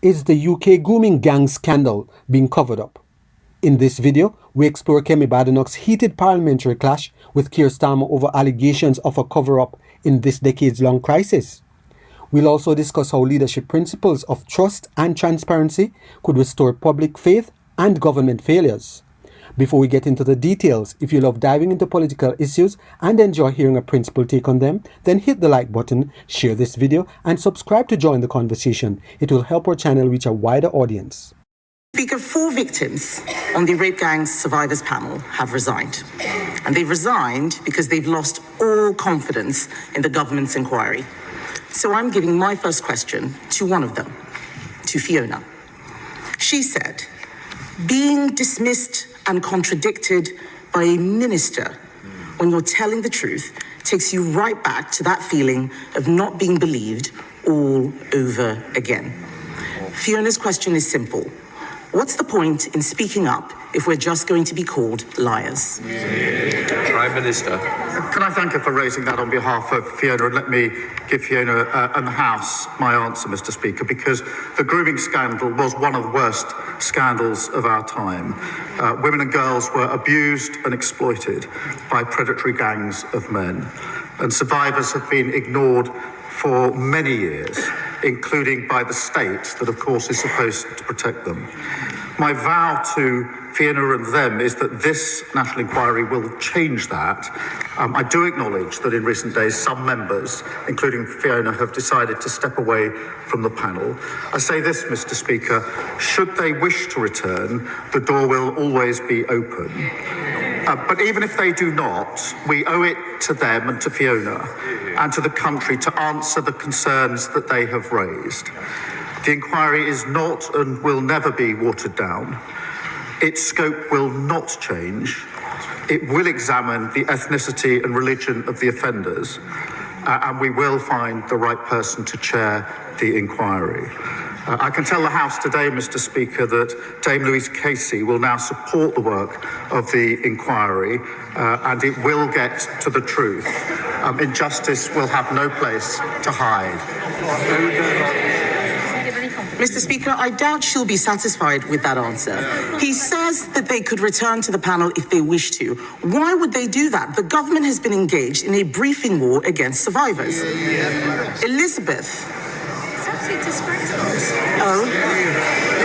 Is the UK grooming gang scandal being covered up? In this video, we explore Kemi Badenoch's heated parliamentary clash with Keir Starmer over allegations of a cover-up in this decades-long crisis. We'll also discuss how leadership principles of trust and transparency could restore public faith and government failures. Before we get into the details, if you love diving into political issues and enjoy hearing a principled take on them, then hit the like button, share this video, and subscribe to join the conversation. It will help our channel reach a wider audience. Speaker, 4 victims on the rape gang survivors panel have resigned. And they've resigned because they've lost all confidence in the government's inquiry. So I'm giving my first question to one of them, to Fiona. She said, being dismissed and contradicted by a minister when you're telling the truth takes you right back to that feeling of not being believed all over again. Fiona's question is simple. What's the point in speaking up if we're just going to be called liars? Prime Minister. Can I thank her for raising that on behalf of Fiona, and let me give Fiona and the House my answer, Mr. Speaker, because the grooming scandal was one of the worst scandals of our time. Women and girls were abused and exploited by predatory gangs of men, and survivors have been ignored for many years, including by the state that, of course, is supposed to protect them. My vow to Fiona and them is that this national inquiry will change that. I do acknowledge that in recent days some members, including Fiona, have decided to step away from the panel. I say this, Mr. Speaker, should they wish to return, the door will always be open. But even if they do not, we owe it to them and to Fiona and to the country to answer the concerns that they have raised. The inquiry is not and will never be watered down. Its scope will not change. It will examine the ethnicity and religion of the offenders, and we will find the right person to chair the inquiry. I can tell the House today, Mr. Speaker, that Dame Louise Casey will now support the work of the inquiry, and it will get to the truth. Injustice will have no place to hide. Mr. Speaker, I doubt she'll be satisfied with that answer. He says that they could return to the panel if they wish to. Why would they do that? The government has been engaged in a briefing war against survivors. Elizabeth. It's absolutely disgraceful. Oh,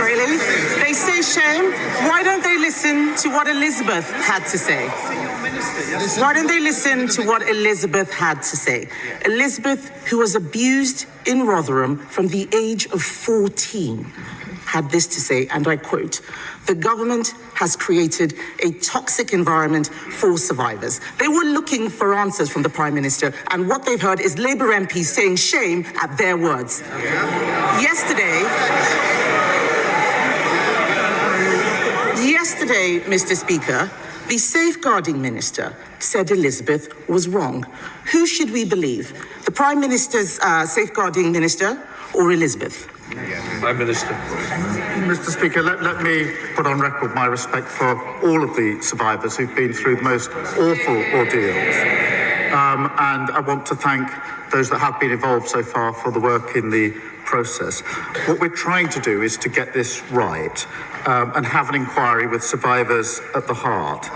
really? They say shame. Why don't they listen to what Elizabeth had to say? Why don't they listen to what Elizabeth had to say? Elizabeth, who was abused in Rotherham from the age of 14, had this to say, and I quote, "The government has created a toxic environment for survivors." They were looking for answers from the Prime Minister, and what they've heard is Labour MPs saying shame at their words. Yesterday, Mr. Speaker, the safeguarding minister said Elizabeth was wrong. Who should we believe? The Prime Minister's safeguarding minister or Elizabeth? Prime Minister. Mr. Speaker, let me put on record my respect for all of the survivors who've been through the most awful ordeals. And I want to thank those that have been involved so far for the work in the process. What we're trying to do is to get this right and have an inquiry with survivors at the heart.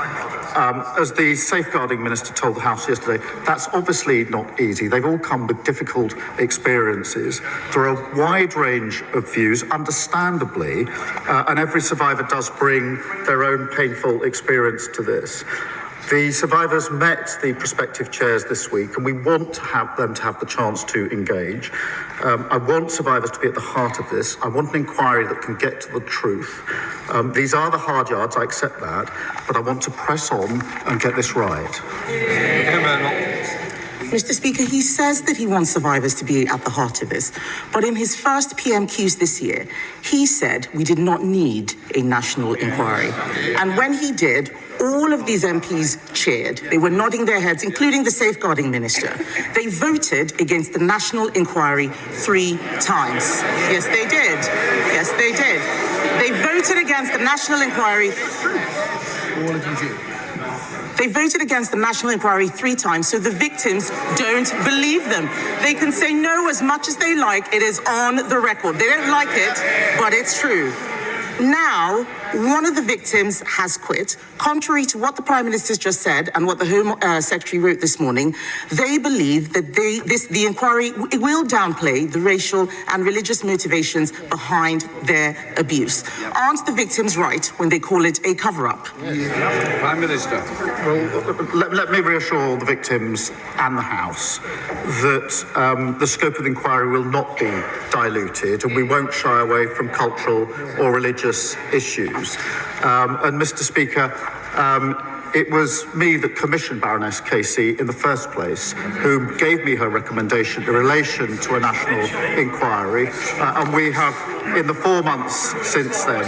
As the safeguarding minister told the House yesterday, that's obviously not easy. They've all come with difficult experiences. There are a wide range of views, understandably, and every survivor does bring their own painful experience to this. The survivors met the prospective chairs this week, and we want to have them to have the chance to engage. I want survivors to be at the heart of this. I want an inquiry that can get to the truth. These are the hard yards, I accept that, but I want to press on and get this right. Mr. Speaker, he says that he wants survivors to be at the heart of this, but in his first PMQs this year, he said we did not need a national inquiry. And when he did, all of these MPs cheered. They were nodding their heads, including the safeguarding minister. They voted against the national inquiry 3 times. Yes, they did. Yes, they did. They voted against the national inquiry. All of you do. They voted against the national inquiry 3 times, so the victims don't believe them. They can say no as much as they like. It is on the record. They don't like it, but it's true. Now, one of the victims has quit. Contrary to what the Prime Minister's just said and what the Home Secretary wrote this morning, they believe that the inquiry will downplay the racial and religious motivations behind their abuse. Aren't the victims right when they call it a cover-up? Prime Minister. Well, let me reassure the victims and the House that the scope of the inquiry will not be diluted, and we won't shy away from cultural or religious issues. And Mr. Speaker, it was me that commissioned Baroness Casey in the first place, who gave me her recommendation in relation to a national inquiry, and we have, in the 4 months since then,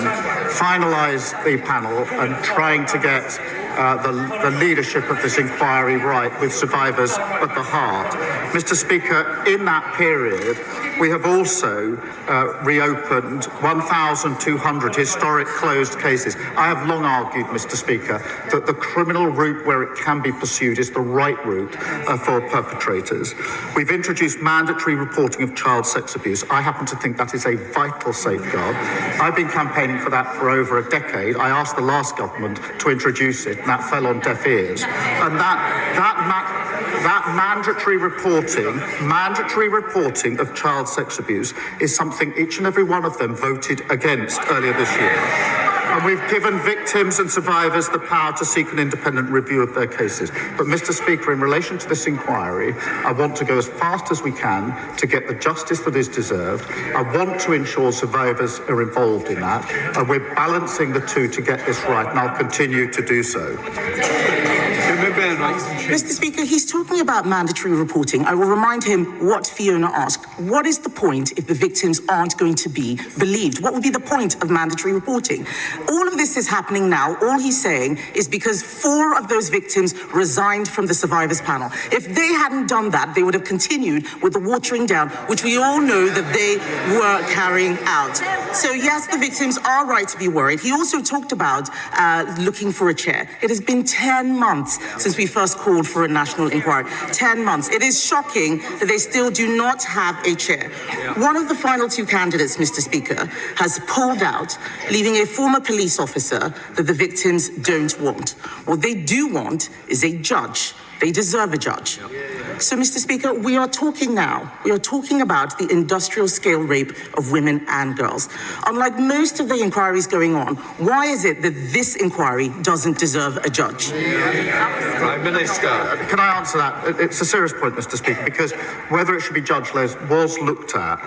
finalised the panel and trying to get the leadership of this inquiry right, with survivors at the heart. Mr. Speaker, in that period, we have also reopened 1,200 historic closed cases. I have long argued, Mr. Speaker, that the criminal route where it can be pursued is the right route for perpetrators. We've introduced mandatory reporting of child sex abuse. I happen to think that is a vital safeguard. I've been campaigning for that for over a decade. I asked the last government to introduce it, and that fell on deaf ears. And that mandatory reporting of child sex abuse is something each and every one of them voted against earlier this year. And we've given victims and survivors the power to seek an independent review of their cases. But, Mr. Speaker, in relation to this inquiry, I want to go as fast as we can to get the justice that is deserved. I want to ensure survivors are involved in that. And we're balancing the two to get this right, and I'll continue to do so. Mr. Speaker, he's talking about mandatory reporting. I will remind him what Fiona asked. What is the point if the victims aren't going to be believed? What would be the point of mandatory reporting? All of this is happening now. All he's saying is because 4 of those victims resigned from the survivors panel. If they hadn't done that, they would have continued with the watering down, which we all know that they were carrying out. So yes, the victims are right to be worried. He also talked about looking for a chair. It has been 10 months since we first called for a national inquiry. 10 months. It is shocking that they still do not have a chair. One of the final 2 candidates, Mr. Speaker, has pulled out, leaving a former police officer that the victims don't want. What they do want is a judge. They deserve a judge. So, Mr. Speaker, we are talking now. We are talking about the industrial scale rape of women and girls. Unlike most of the inquiries going on, why is it that this inquiry doesn't deserve a judge? Prime Minister. Can I answer that? It's a serious point, Mr. Speaker, because whether it should be judge-led was looked at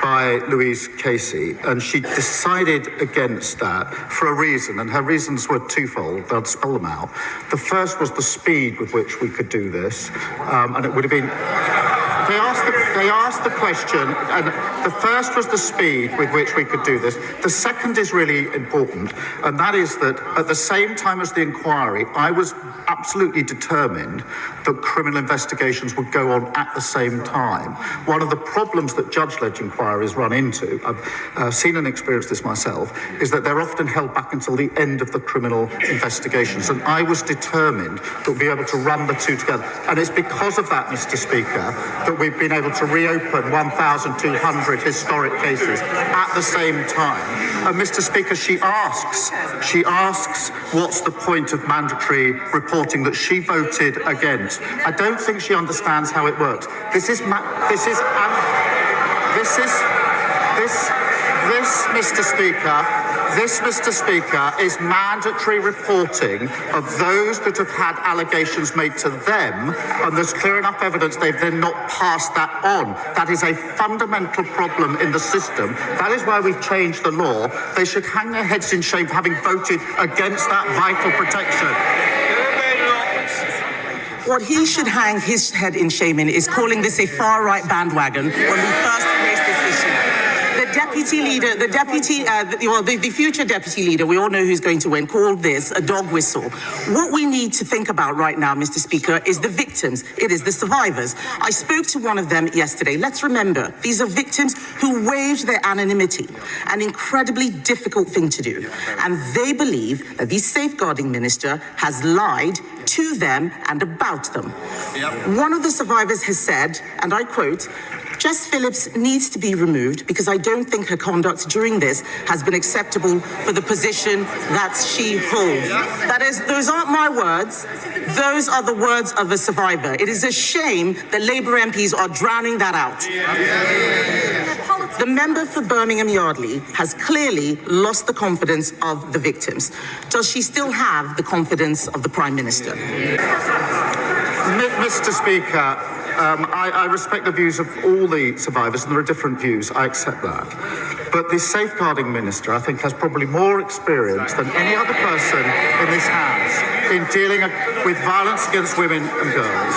by Louise Casey, and she decided against that for a reason, and her reasons were twofold. I'll spell them out. The first was the speed with which we could do this, and it would have been... They asked the question, and the first was the speed with which we could do this. The second is really important, and that is that at the same time as the inquiry, I was absolutely determined that criminal investigations would go on at the same time. One of the problems that judge-led inquiries run into, I've seen and experienced this myself, is that they're often held back until the end of the criminal investigations. And I was determined that we'll be able to run the two together. And it's because of that, Mr. Speaker, that we've been able to reopen 1,200 historic cases at the same time. And Mr. Speaker, she asks, what's the point of mandatory reporting that she voted against? I don't think she understands how it works. This, Mr. Speaker, is mandatory reporting of those that have had allegations made to them, and there's clear enough evidence they've then not passed that on. That is a fundamental problem in the system. That is why we've changed the law. They should hang their heads in shame for having voted against that vital protection. What he should hang his head in shame in is calling this a far-right bandwagon when we first raised this issue. The deputy leader, the future deputy leader, we all know who's going to win, called this a dog whistle. What we need to think about right now, Mr. Speaker, is the victims. It is the survivors. I spoke to one of them yesterday. Let's remember, these are victims who waived their anonymity, an incredibly difficult thing to do. And they believe that the safeguarding minister has lied to them and about them. One of the survivors has said, and I quote, "Jess Phillips needs to be removed because I don't think her conduct during this has been acceptable for the position that she holds." Those aren't my words. Those are the words of a survivor. It is a shame that Labour MPs are drowning that out. The member for Birmingham Yardley has clearly lost the confidence of the victims. Does she still have the confidence of the Prime Minister? Mr. Speaker, I respect the views of all the survivors, and there are different views. I accept that. But the safeguarding minister, I think, has probably more experience than any other person in this House in dealing with violence against women and girls.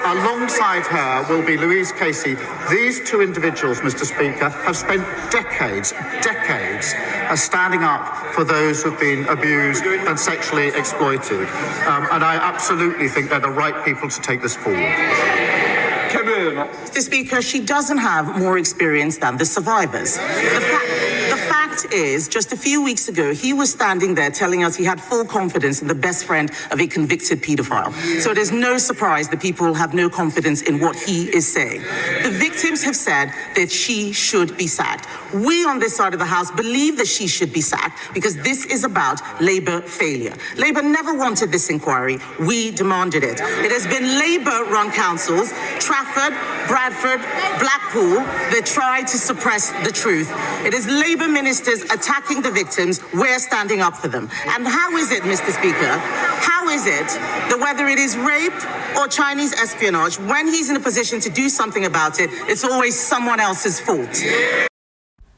Alongside her will be Louise Casey. These two individuals, Mr. Speaker, have spent decades standing up for those who've been abused and sexually exploited. And I absolutely think they're the right people to take this forward. Mr. Speaker, she doesn't have more experience than the survivors. The fact is, just a few weeks ago, he was standing there telling us he had full confidence in the best friend of a convicted paedophile. So it is no surprise that people have no confidence in what he is saying. The victims have said that she should be sacked. We on this side of the House believe that she should be sacked because this is about Labour failure. Labour never wanted this inquiry. We demanded it. It has been Labour-run councils, Trafford, Bradford, Blackpool, that tried to suppress the truth. It is Labour ministers attacking the victims. We're standing up for them. And how is it, Mr. Speaker, how is it that whether it is rape or Chinese espionage, when he's in a position to do something about it, it's always someone else's fault?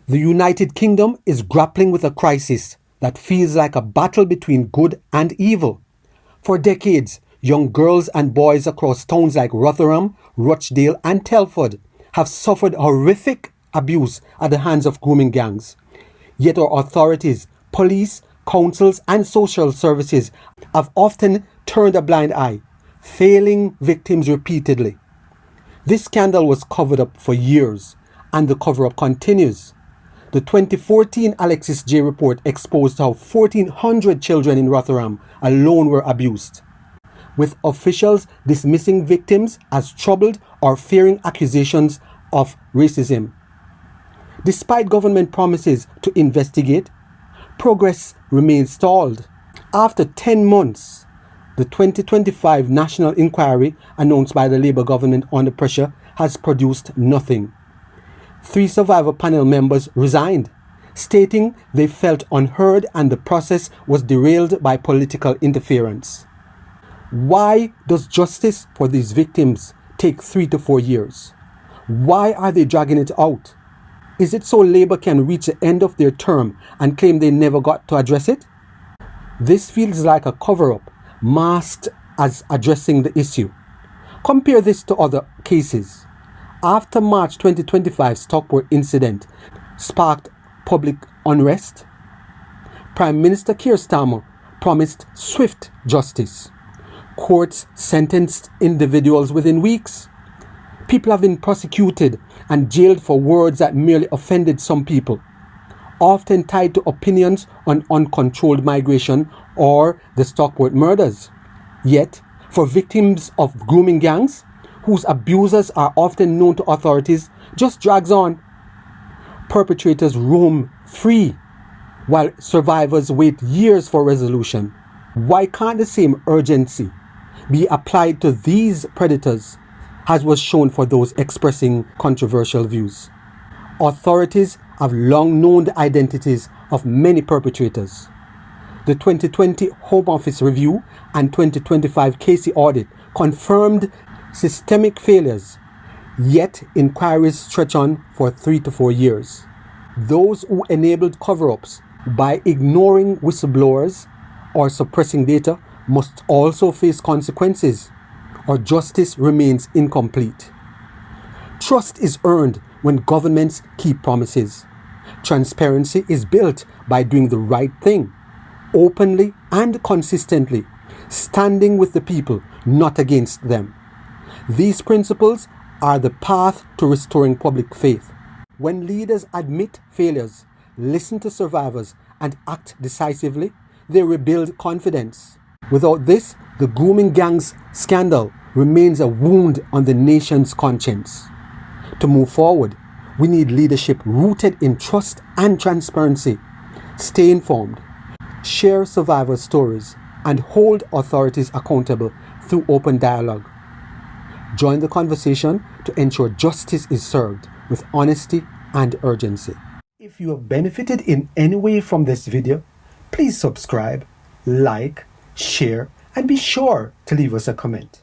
The United Kingdom is grappling with a crisis that feels like a battle between good and evil. For decades, young girls and boys across towns like Rotherham, Rochdale and Telford have suffered horrific abuse at the hands of grooming gangs. Yet our authorities, police, councils and social services have often turned a blind eye, failing victims repeatedly. This scandal was covered up for years, and the cover-up continues. The 2014 Alexis Jay Report exposed how 1,400 children in Rotherham alone were abused, with officials dismissing victims as troubled or fearing accusations of racism. Despite government promises to investigate, progress remains stalled. After 10 months, the 2025 National Inquiry announced by the Labour government under pressure has produced nothing. 3 survivor panel members resigned, stating they felt unheard and the process was derailed by political interference. Why does justice for these victims take 3 to 4 years? Why are they dragging it out? Is it so Labour can reach the end of their term and claim they never got to address it? This feels like a cover-up, masked as addressing the issue. Compare this to other cases. After March 2025 Stockport incident sparked public unrest, Prime Minister Keir Starmer promised swift justice. Courts sentenced individuals within weeks. People have been prosecuted and jailed for words that merely offended some people, often tied to opinions on uncontrolled migration or the Stockport murders. Yet, for victims of grooming gangs, whose abusers are often known to authorities, just drags on. Perpetrators roam free, while survivors wait years for resolution. Why can't the same urgency be applied to these predators as was shown for those expressing controversial views? Authorities have long known the identities of many perpetrators. The 2020 Home Office review and 2025 Casey audit confirmed systemic failures, yet inquiries stretch on for 3 to 4 years. Those who enabled cover-ups by ignoring whistleblowers or suppressing data must also face consequences, or justice remains incomplete. Trust is earned when governments keep promises. Transparency is built by doing the right thing, openly and consistently, standing with the people, not against them. These principles are the path to restoring public faith. When leaders admit failures, listen to survivors, and act decisively, they rebuild confidence. Without this, the grooming gangs scandal remains a wound on the nation's conscience. To move forward, we need leadership rooted in trust and transparency. Stay informed, share survivor stories, and hold authorities accountable through open dialogue. Join the conversation to ensure justice is served with honesty and urgency. If you have benefited in any way from this video, please subscribe, like, share, and be sure to leave us a comment.